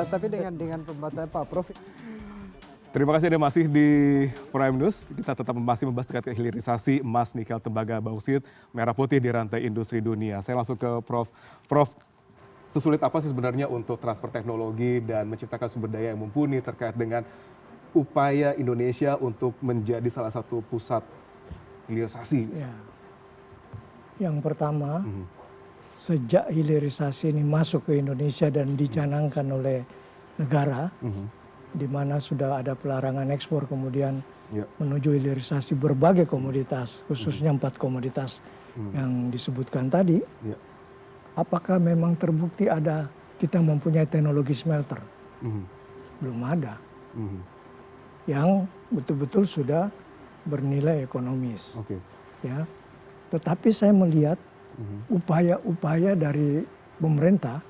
Tapi dengan pembatasan Pak Prof. Terima kasih Anda masih di Prime News. Kita tetap masih membahas terkait hilirisasi emas, nikel, tembaga, bauksit, merah putih di rantai industri dunia. Saya langsung ke Prof. Prof, sesulit apa sih sebenarnya untuk transfer teknologi dan menciptakan sumber daya yang mumpuni terkait dengan upaya Indonesia untuk menjadi salah satu pusat hilirisasi? Ya. Yang pertama, sejak hilirisasi ini masuk ke Indonesia dan dicanangkan oleh negara, di mana sudah ada pelarangan ekspor kemudian menuju hilirisasi berbagai komoditas, khususnya 4 komoditas yang disebutkan tadi. Apakah memang terbukti ada kita mempunyai teknologi smelter? Belum ada. Yang betul-betul sudah bernilai ekonomis. Ya. Tetapi saya melihat upaya-upaya dari pemerintah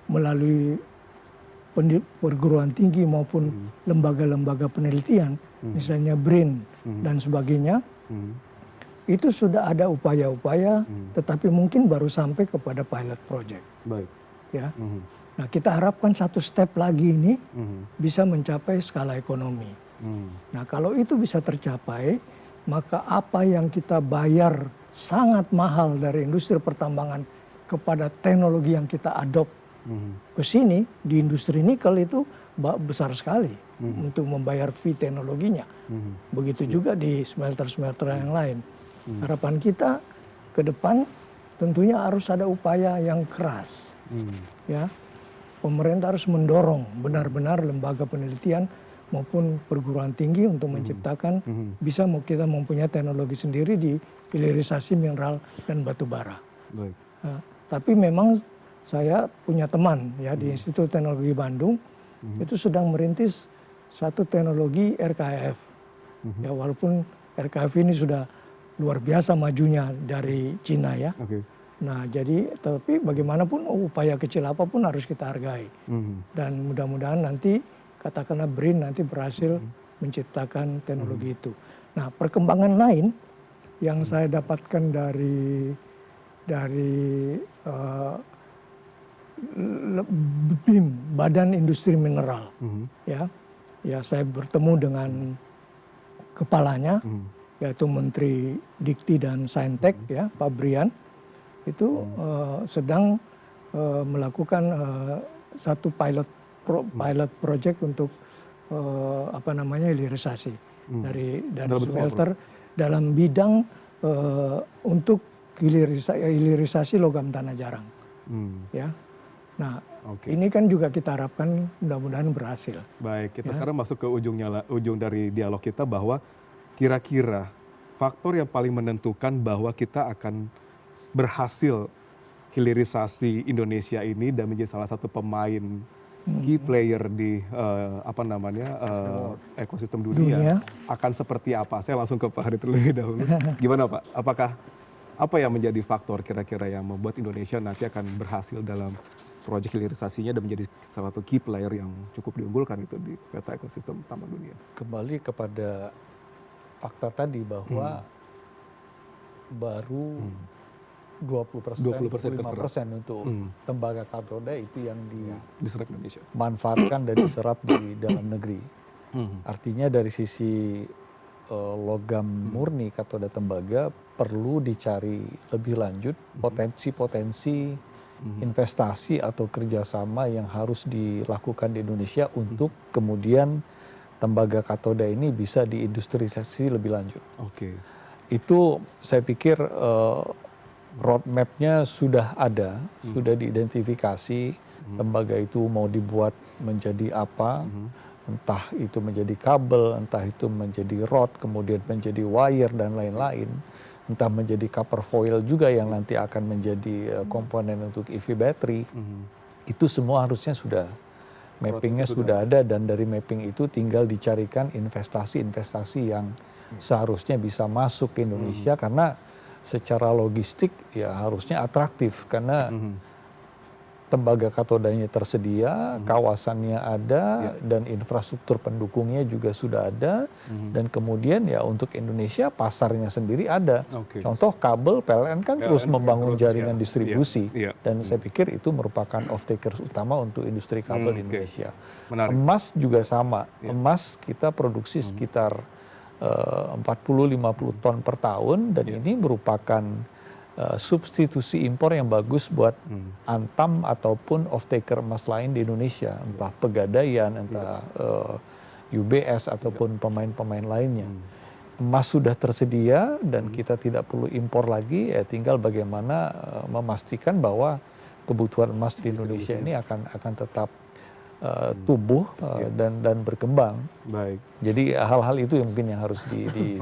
melalui perguruan tinggi maupun lembaga-lembaga penelitian, misalnya BRIN dan sebagainya, itu sudah ada upaya-upaya, tetapi mungkin baru sampai kepada pilot project. Ya. Nah, kita harapkan satu step lagi ini bisa mencapai skala ekonomi. Nah, kalau itu bisa tercapai, maka apa yang kita bayar sangat mahal dari industri pertambangan kepada teknologi yang kita adopt ke sini di industri nikel itu besar sekali untuk membayar fee teknologinya. Begitu juga di smelter-smelter yang lain. Harapan kita ke depan tentunya harus ada upaya yang keras. Ya, pemerintah harus mendorong benar-benar lembaga penelitian maupun perguruan tinggi untuk menciptakan bisa kita mempunyai teknologi sendiri di hilirisasi mineral dan batu bara. Nah, tapi memang saya punya teman ya di Institut Teknologi Bandung itu sedang merintis satu teknologi RKEF. Ya, walaupun RKEF ini sudah luar biasa majunya dari Cina ya. Nah, jadi tapi bagaimanapun upaya kecil apapun harus kita hargai. Dan mudah-mudahan nanti katakanlah BRIN nanti berhasil menciptakan teknologi itu. Nah, perkembangan lain yang saya dapatkan dari BIM, Badan Industri Mineral, ya saya bertemu dengan kepalanya, yaitu Menteri Dikti dan Saintek, ya Pak Brian, itu sedang melakukan satu pilot project untuk hilirisasi dari smelter dalam bidang untuk hilirisasi logam tanah jarang, ya. Nah, ini kan juga kita harapkan mudah-mudahan berhasil. Baik, kita sekarang masuk ke ujung dari dialog kita bahwa kira-kira faktor yang paling menentukan bahwa kita akan berhasil hilirisasi Indonesia ini dan menjadi salah satu pemain key player di ekosistem dunia akan seperti apa? Saya langsung ke Pak Hari terlebih dahulu. Gimana Pak? Apa yang menjadi faktor kira-kira yang membuat Indonesia nanti akan berhasil dalam proyek hilirisasinya dan menjadi salah satu key player yang cukup diunggulkan itu di peta ekosistem tambang dunia? Kembali kepada fakta tadi bahwa baru 20%, 25% untuk tembaga katoda itu yang diserap Indonesia, manfaatkan dan diserap di dalam negeri. Artinya dari sisi logam murni katoda tembaga perlu dicari lebih lanjut potensi-potensi investasi atau kerjasama yang harus dilakukan di Indonesia untuk kemudian tembaga katoda ini bisa diindustrialisasi lebih lanjut. Itu saya pikir roadmap-nya sudah ada, sudah diidentifikasi tembaga itu mau dibuat menjadi apa, entah itu menjadi kabel, entah itu menjadi rod, kemudian menjadi wire dan lain-lain, entah menjadi copper foil juga yang nanti akan menjadi komponen untuk EV battery. Itu semua harusnya sudah mappingnya sudah ada, dan dari mapping itu tinggal dicarikan investasi-investasi yang seharusnya bisa masuk ke Indonesia karena secara logistik ya harusnya atraktif karena tembaga katodanya tersedia, kawasannya ada, dan infrastruktur pendukungnya juga sudah ada, dan kemudian ya untuk Indonesia pasarnya sendiri ada. Contoh kabel PLN kan terus membangun jaringan distribusi, dan saya pikir itu merupakan off-takers utama untuk industri kabel di Indonesia. Emas juga sama, emas kita produksi sekitar 40-50 ton per tahun, dan ini merupakan substitusi impor yang bagus buat Antam ataupun off-taker emas lain di Indonesia, entah Pegadaian, entah UBS ataupun pemain-pemain lainnya. Emas sudah tersedia dan kita tidak perlu impor lagi, ya tinggal bagaimana memastikan bahwa kebutuhan emas di Indonesia ini akan tetap tumbuh dan berkembang. Baik. Jadi hal-hal itu yang mungkin yang harus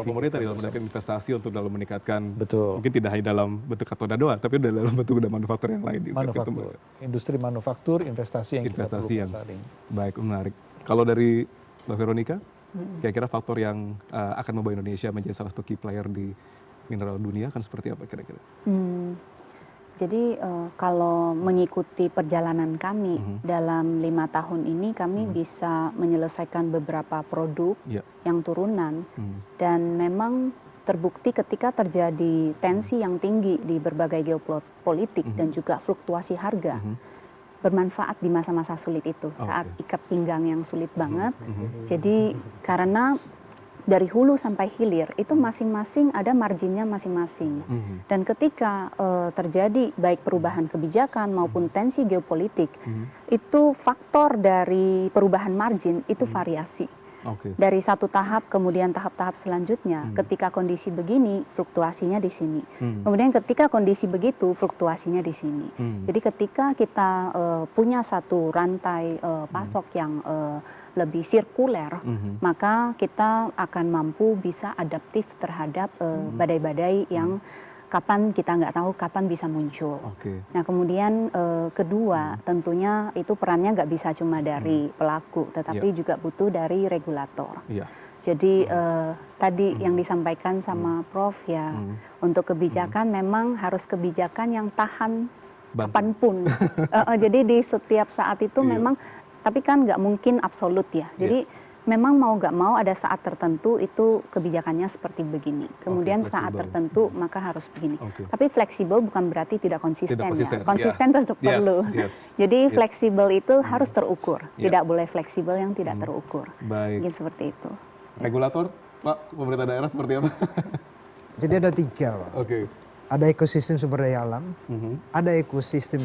pemerintah dalam meningkatkan investasi untuk dalam meningkatkan, betul, mungkin tidak hanya dalam bentuk katoda doang, tapi dalam bentuk manufaktur yang lain. Manufaktur, industri manufaktur, investasi yang kita perlukan saat ini. Baik, menarik. Kalau dari Mbak Veronica, kira-kira faktor yang akan membawa Indonesia menjadi salah satu key player di mineral dunia kan seperti apa kira-kira? Jadi kalau mengikuti perjalanan kami dalam 5 tahun ini, kami bisa menyelesaikan beberapa produk yang turunan, dan memang terbukti ketika terjadi tensi yang tinggi di berbagai geopolitik dan juga fluktuasi harga, bermanfaat di masa-masa sulit itu, saat ikat pinggang yang sulit banget. Jadi karena dari hulu sampai hilir itu masing-masing ada marginnya masing-masing, dan ketika terjadi baik perubahan kebijakan maupun tensi geopolitik, itu faktor dari perubahan margin itu variasi. Dari satu tahap kemudian tahap-tahap selanjutnya, ketika kondisi begini fluktuasinya di sini, kemudian ketika kondisi begitu fluktuasinya di sini. Jadi ketika kita punya satu rantai pasok yang lebih sirkuler, maka kita akan mampu bisa adaptif terhadap badai-badai yang kapan kita nggak tahu kapan bisa muncul. Nah kemudian kedua, tentunya itu perannya nggak bisa cuma dari pelaku, tetapi juga butuh dari regulator. Jadi tadi yang disampaikan sama Prof ya, untuk kebijakan memang harus kebijakan yang tahan kapanpun. Jadi di setiap saat itu memang, tapi kan nggak mungkin absolut ya. Jadi memang mau nggak mau ada saat tertentu itu kebijakannya seperti begini. Kemudian saat tertentu maka harus begini. Tapi fleksibel bukan berarti tidak konsisten, ya. Konsisten tetap perlu. Jadi fleksibel itu harus terukur. Tidak boleh fleksibel yang tidak terukur. Mungkin seperti itu. Regulator, Pak, pemerintah daerah seperti apa? Jadi ada 3, Pak. Ada ekosistem sumber daya alam, ada ekosistem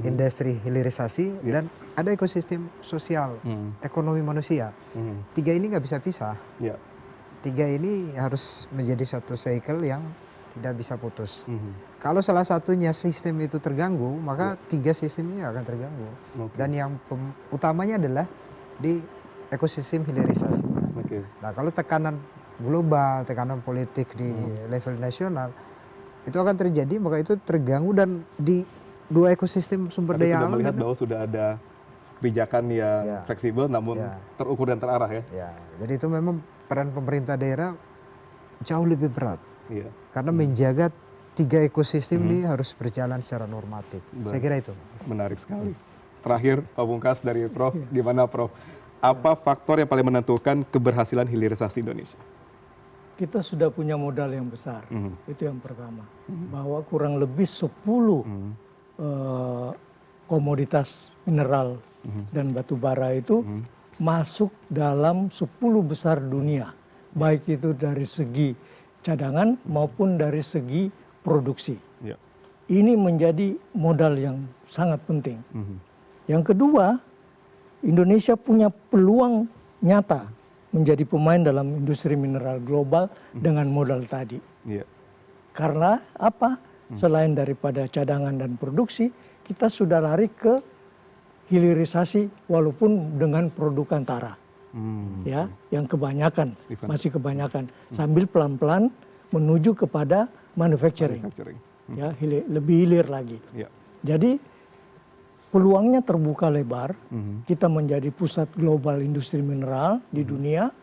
industri hilirisasi, dan ada ekosistem sosial, ekonomi manusia. 3 ini nggak bisa pisah. 3 ini harus menjadi suatu cycle yang tidak bisa putus. Kalau salah satunya sistem itu terganggu, maka 3 sistemnya akan terganggu. Dan yang utamanya adalah di ekosistem hilirisasi. Nah kalau tekanan global, tekanan politik di level nasional, itu akan terjadi, maka itu terganggu, dan di 2 ekosistem sumber daya alam. Sudah melihat bahwa sudah ada kebijakan yang fleksibel namun terukur dan terarah ya. Jadi itu memang peran pemerintah daerah jauh lebih berat. Karena menjaga 3 ekosistem ini harus berjalan secara normatif. Saya kira itu. Menarik sekali. Terakhir Pak Bungkas dari Prof, gimana Prof? Apa faktor yang paling menentukan keberhasilan hilirisasi Indonesia? Kita sudah punya modal yang besar, itu yang pertama. Bahwa kurang lebih 10 komoditas mineral dan batu bara itu masuk dalam 10 besar dunia, baik itu dari segi cadangan maupun dari segi produksi. Ini menjadi modal yang sangat penting. Yang kedua, Indonesia punya peluang nyata menjadi pemain dalam industri mineral global dengan modal tadi. Karena apa? Selain daripada cadangan dan produksi, kita sudah lari ke hilirisasi walaupun dengan produk antara. Ya, yang kebanyakan, masih kebanyakan. Sambil pelan-pelan menuju kepada manufacturing. Ya, lebih hilir lagi. Jadi peluangnya terbuka lebar. Kita menjadi pusat global industri mineral di dunia.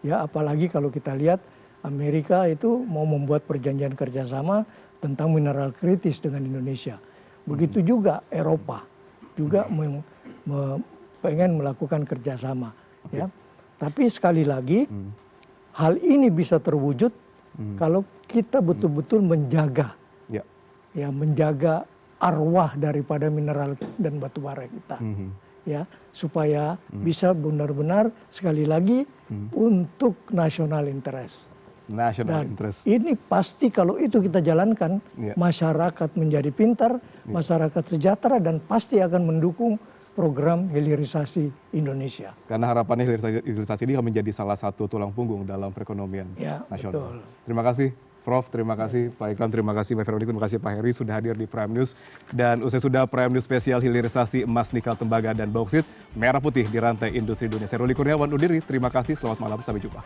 Ya, apalagi kalau kita lihat Amerika itu mau membuat perjanjian kerjasama tentang mineral kritis dengan Indonesia. Begitu juga Eropa. juga pengen melakukan kerjasama. Ya. Tapi sekali lagi, hal ini bisa terwujud kalau kita betul-betul menjaga, ya menjaga arwah daripada mineral dan batu bara kita, ya supaya bisa benar-benar sekali lagi untuk national interest. National Dan interest. ini pasti kalau itu kita jalankan, masyarakat menjadi pintar, masyarakat sejahtera, dan pasti akan mendukung program hilirisasi Indonesia. Karena harapannya hilirisasi ini akan menjadi salah satu tulang punggung dalam perekonomian nasional. Betul. Terima kasih Prof, terima kasih Pak Ikram, terima kasih Pak Veronica, terima kasih Pak Heri sudah hadir di Prime News. Dan usai sudah Prime News spesial hilirisasi emas, nikel, tembaga, dan bauksit merah putih di rantai industri dunia. Saya Ruli Kurniawan undur diri, terima kasih, selamat malam, sampai jumpa.